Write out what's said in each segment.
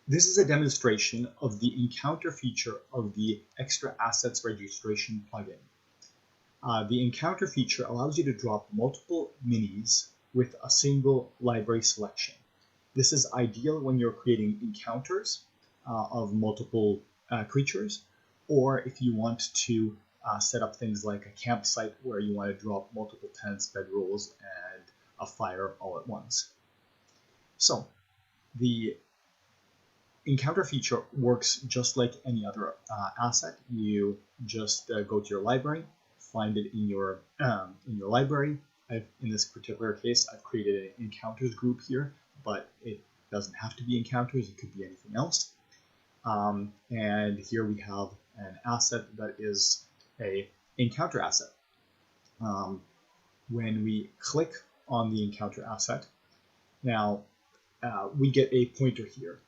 This is a demonstration of the encounter feature of the extra assets registration plugin. The encounter feature allows you to drop multiple minis with a single library selection. This is ideal when you're creating encounters of multiple creatures, or if you want to set up things like a campsite where you want to drop multiple tents, bedrolls, and a fire all at once. So the encounter feature works just like any other asset. You just go to your library, find it in your library. In this particular case, I've created an encounters group here, but it doesn't have to be encounters. It could be anything else. And here we have an asset that is a encounter asset. When we click on the encounter asset, now we get a pointer here.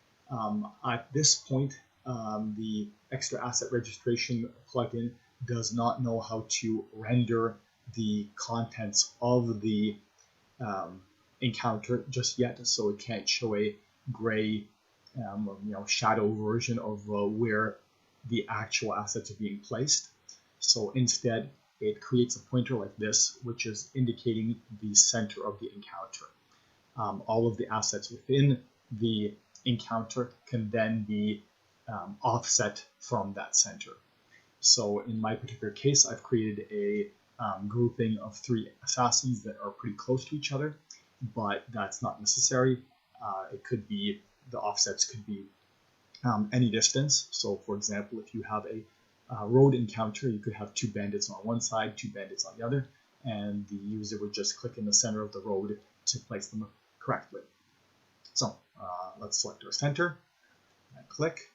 At this point, the extra asset registration plugin does not know how to render the contents of the encounter just yet, so it can't show a gray shadow version of where the actual assets are being placed. So instead, it creates a pointer like this, which is indicating the center of the encounter. All of the assets within the encounter can then be offset from that center. So in my particular case, I've created a grouping of 3 assassins that are pretty close to each other, but that's not necessary. It could be, the offsets could be any distance. So for example, if you have a road encounter, you could have 2 bandits on one side, 2 bandits on the other, and the user would just click in the center of the road to place them correctly. So let's select our center and click,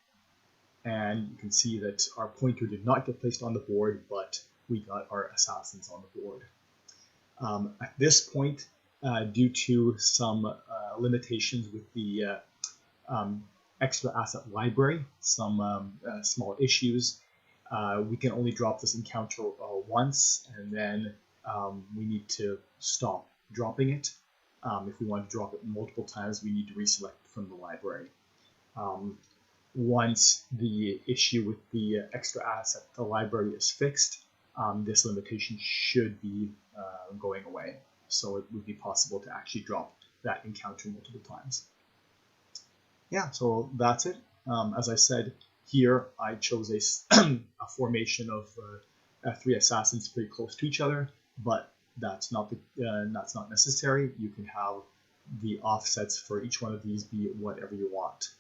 and you can see that our pointer did not get placed on the board, but we got our assassins on the board. At this point, due to some limitations with the extra asset library, some small issues, we can only drop this encounter once, and then we need to stop dropping it. If we want to drop it multiple times, we need to reselect from the library. Once the issue with the extra asset, the library, is fixed, this limitation should be going away. So it would be possible to actually drop that encounter multiple times. Yeah, so that's it. As I said, here I chose a formation of 3 assassins pretty close to each other, but that's not necessary. You can have the offsets for each one of these be whatever you want.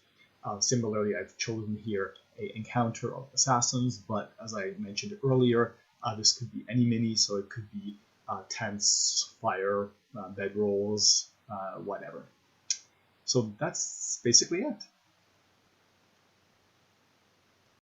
Similarly, I've chosen here an encounter of assassins, but as I mentioned earlier, this could be any mini, so it could be tents, fire, bedrolls, whatever. So that's basically it.